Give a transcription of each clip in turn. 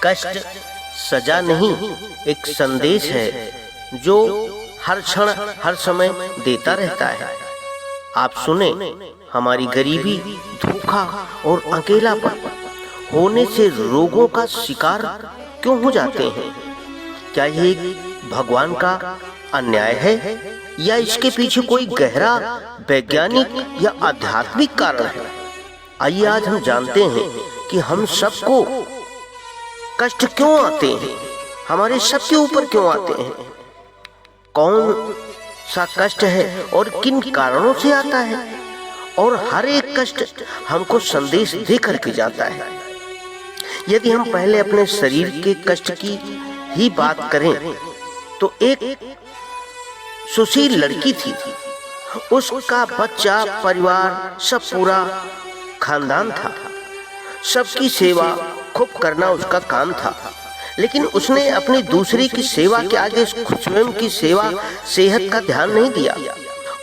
कष्ट सजा नहीं, एक संदेश है जो हर क्षण हर समय देता रहता है। आप सुने, हमारी गरीबी, धोखा और अकेलापन होने से रोगों का शिकार क्यों हो जाते हैं? क्या ये भगवान का अन्याय है या इसके पीछे कोई गहरा वैज्ञानिक या आध्यात्मिक कारण है? आइए आज हम जानते हैं कि हम सबको कष्ट क्यों आते हैं, हमारे सबके ऊपर क्यों आते हैं, कौन सा कष्ट है और किन कारणों से आता है, और हर एक कष्ट हमको संदेश दे करके जाता है। यदि हम पहले अपने शरीर के कष्ट की ही बात करें तो एक सुशील लड़की थी, उसका बच्चा, परिवार, सब पूरा खानदान था। सबकी सेवा खूब करना उसका काम था, लेकिन उसने अपनी दूसरे की सेवा के आगे स्वयं की सेवा, सेहत का ध्यान नहीं दिया।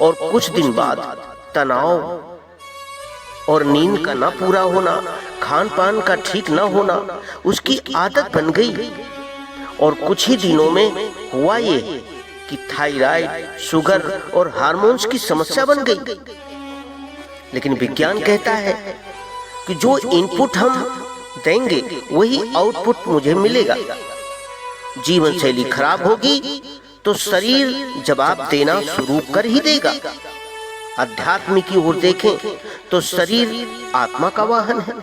और कुछ दिन बाद तनाव और नींद का न पूरा होना, खान पान का ठीक न होना उसकी आदत बन गई। और कुछ ही दिनों में हुआ ये कि थायराइड, शुगर और हार्मोन्स की समस्या बन गई। लेकिन विज्ञान कहता है कि जो इनपुट हम देंगे वही आउटपुट मुझे मिलेगा। जीवन शैली खराब होगी तो शरीर जवाब देना शुरू कर ही देगा। अध्यात्म की ओर देखें तो शरीर आत्मा का वाहन है,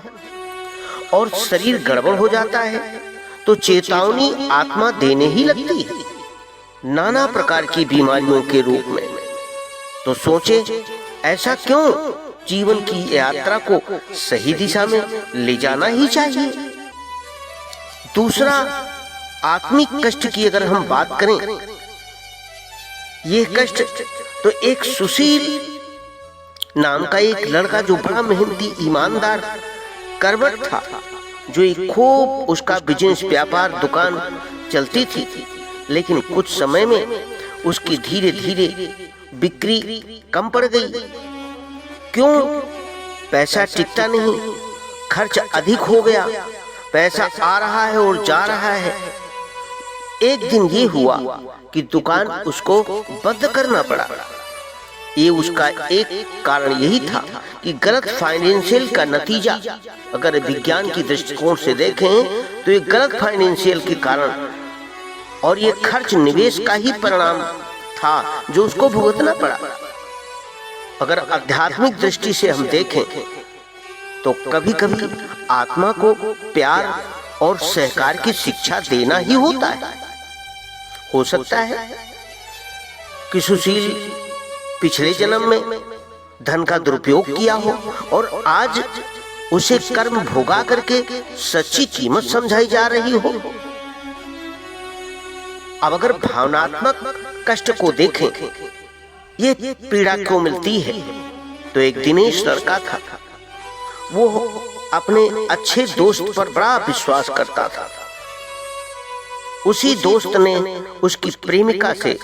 और शरीर गड़बड़ हो जाता है तो चेतावनी आत्मा देने ही लगती है, नाना प्रकार की बीमारियों के रूप में। तो सोचे, ऐसा क्यों? जीवन की यात्रा को सही दिशा में ले जाना ही चाहिए। दूसरा, आत्मिक कष्ट की अगर हम बात करें, ये कष्ट तो एक सुशील नाम का एक लड़का, जो बड़ा मेहनती, ईमानदार, करवट था, जो एक खूब उसका बिजनेस, व्यापार, दुकान चलती थी। लेकिन कुछ समय में उसकी धीरे धीरे बिक्री कम पड़ गई। क्यों? पैसा टिकता नहीं, खर्च अधिक हो गया, पैसा आ रहा है और जा रहा है। एक दिन ये हुआ कि दुकान उसको बंद करना पड़ा। ये उसका एक कारण यही था कि गलत फाइनेंशियल का नतीजा, अगर विज्ञान की दृष्टिकोण से देखें तो ये गलत फाइनेंशियल के कारण और ये खर्च निवेश का ही परिणाम था जो उसको भुगतना पड़ा। अगर आध्यात्मिक दृष्टि से हम देखें तो कभी कभी आत्मा को प्यार और सहकार की शिक्षा देना ही होता है। हो सकता है कि सुशील पिछले जन्म में धन का दुरुपयोग किया हो और आज उसे कर्म भोगा करके सच्ची कीमत समझाई जा रही हो। अब अगर भावनात्मक कष्ट को देखें, ये पीड़ा क्यों मिलती है, तो एक दिनेश लड़का था। वो अपने अच्छे दोस्त पर बड़ा विश्वास करता था। उसी दोस्त ने उसकी प्रेमिका से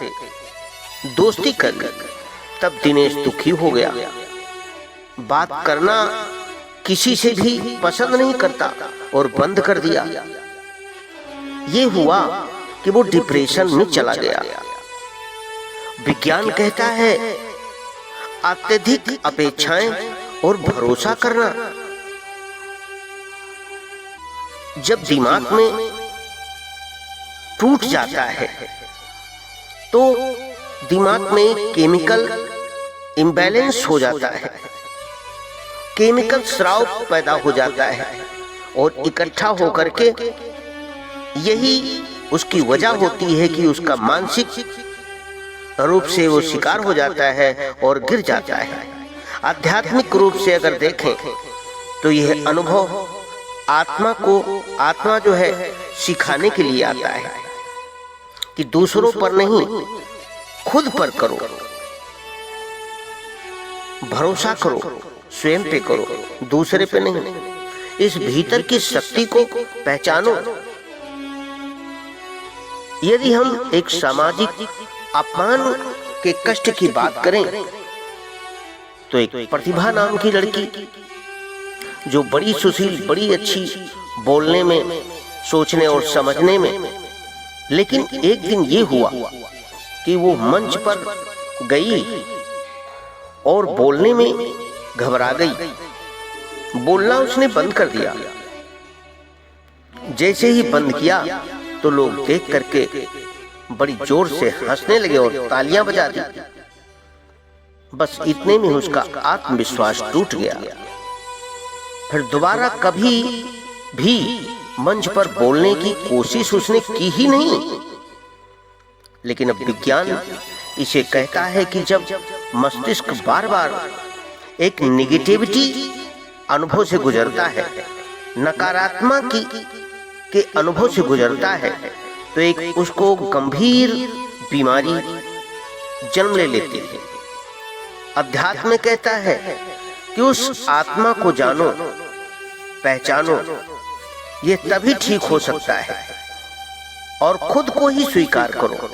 दोस्ती कर ली। तब दिनेश दुखी हो गया। बात करना किसी से भी पसंद नहीं करता और बंद कर दिया। ये हुआ कि वो डिप्रेशन में चला गया। विज्ञान कहता है अत्यधिक अपेक्षाएं और भरोसा करना, जब दिमाग में टूट जाता है तो दिमाग में केमिकल इम्बैलेंस हो जाता है, केमिकल स्राव पैदा हो जाता है और इकट्ठा होकर के यही उसकी वजह होती है कि उसका मानसिक रूप से वो शिकार हो जाता है और गिर जाता है। आध्यात्मिक रूप से अगर देखें तो यह अनुभव आत्मा जो है सिखाने के लिए आता है कि दूसरों पर नहीं, खुद पर करो, भरोसा करो, स्वयं पे करो, दूसरे पे नहीं। इस भीतर की शक्ति को पहचानो। यदि हम एक सामाजिक अपमान के कष्ट की बात करें तो एक प्रतिभा नाम की लड़की, जो बड़ी सुशील, बड़ी अच्छी, बोलने में सोचने और समझने में। लेकिन एक दिन ये हुआ कि वो मंच पर गई और बोलने में घबरा गई। बोलना उसने बंद कर दिया। जैसे ही बंद किया तो लोग देख करके बड़ी जोर से हंसने लगे और तालियां बजा दी। बस इतने में उसका आत्मविश्वास टूट गया। फिर दोबारा कभी भी मंच पर बोलने की कोशिश उसने की ही नहीं। लेकिन अब विज्ञान इसे कहता है कि जब मस्तिष्क बार बार एक निगेटिविटी अनुभव से गुजरता है, नकारात्मक के अनुभव से गुजरता है, तो एक उसको गंभीर बीमारी जन्म ले लेती है। अध्यात्म कहता है कि उस आत्मा को जानो, पहचानो, ये तभी ठीक हो सकता है और खुद को ही स्वीकार करो।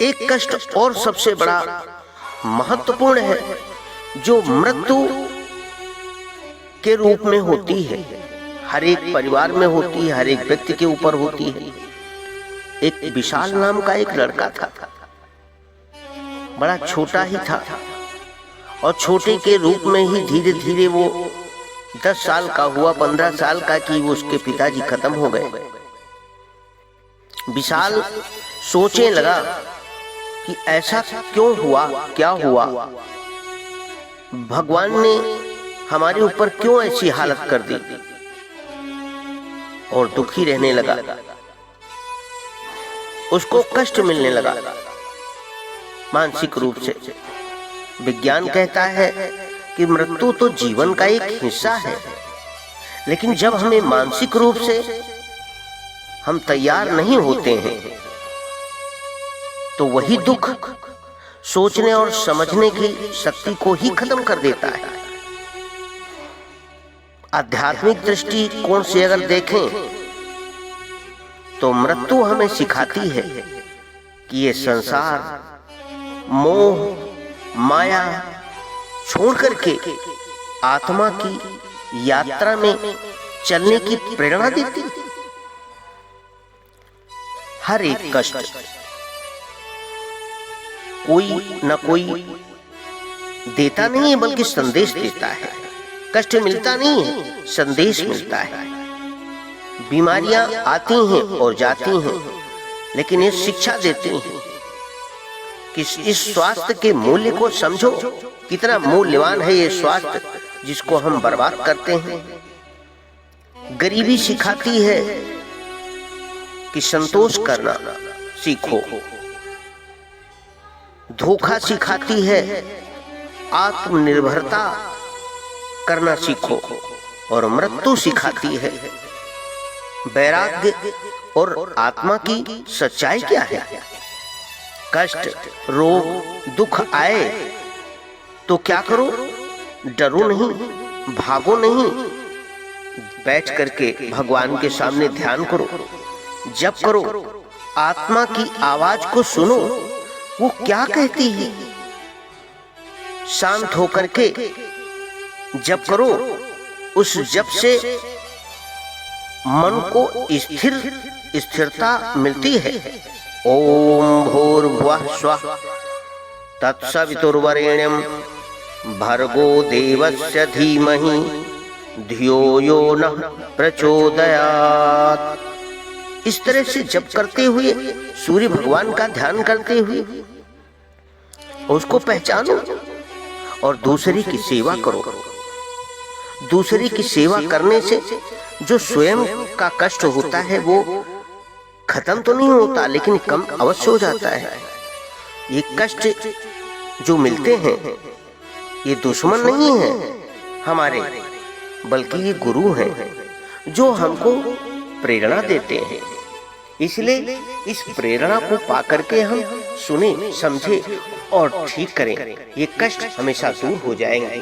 एक कष्ट और सबसे बड़ा महत्वपूर्ण है जो मृत्यु के रूप में होती है। हर एक परिवार में होती है, हर एक व्यक्ति के ऊपर होती है। एक विशाल नाम का एक लड़का था, बड़ा छोटा ही था और छोटे के रूप में ही धीरे धीरे वो 10 साल का हुआ, 15 साल का कि वो उसके पिताजी खत्म हो गए। विशाल सोचने लगा कि ऐसा क्यों हुआ, क्या हुआ, भगवान ने हमारे ऊपर क्यों ऐसी हालत कर दी, और दुखी रहने लगा। उसको कष्ट मिलने लगा मानसिक रूप से। विज्ञान कहता है कि मृत्यु तो जीवन का एक हिस्सा है, लेकिन जब हमें मानसिक रूप से हम तैयार नहीं होते हैं तो वही दुख सोचने और समझने की शक्ति को ही खत्म कर देता है। आध्यात्मिक दृष्टिकोण से अगर देखें तो मृत्यु हमें सिखाती है कि ये संसार मोह माया छोड़ करके आत्मा की यात्रा में चलने की प्रेरणा देती है। हर एक कष्ट कोई न कोई देता नहीं है, बल्कि संदेश देता है। कष्ट मिलता नहीं है, संदेश मिलता है। बीमारियां आती हैं और जाती हैं, लेकिन ये शिक्षा देती हैं कि इस स्वास्थ्य के मूल्य को समझो, कितना मूल्यवान है ये स्वास्थ्य जिसको हम बर्बाद करते हैं। गरीबी सिखाती है कि संतोष करना सीखो। धोखा सिखाती है आत्मनिर्भरता करना सीखो। और मृत्यु सिखाती है वैराग्य और आत्मा की सच्चाई क्या है। कष्ट, रोग, दुख आए तो क्या करो? डरो नहीं, भागो नहीं, बैठ करके भगवान के सामने ध्यान करो, जप करो, आत्मा की आवाज को सुनो, वो क्या कहती है। शांत होकर के जप करो। उस जप से मन को स्थिरता मिलती है। ओम भूर्भुवः स्वः तत्सवितुर्वरेण्यं भर्गो देवस्य धीमहि धियो यो नः प्रचोदयात्। इस तरह से जप करते हुए, सूर्य भगवान का ध्यान करते हुए उसको पहचानो और दूसरे की सेवा करो। दूसरे की सेवा करने से जो स्वयं का कष्ट होता है वो खत्म तो नहीं होता, लेकिन कम अवश्य हो जाता है। ये कष्ट जो मिलते हैं ये दुश्मन नहीं है हमारे, बल्कि ये गुरु हैं जो हमको प्रेरणा देते हैं। इसलिए इस प्रेरणा को पाकर के हम सुने, समझे और ठीक करें। ये कष्ट हमेशा दूर हो जाएंगे।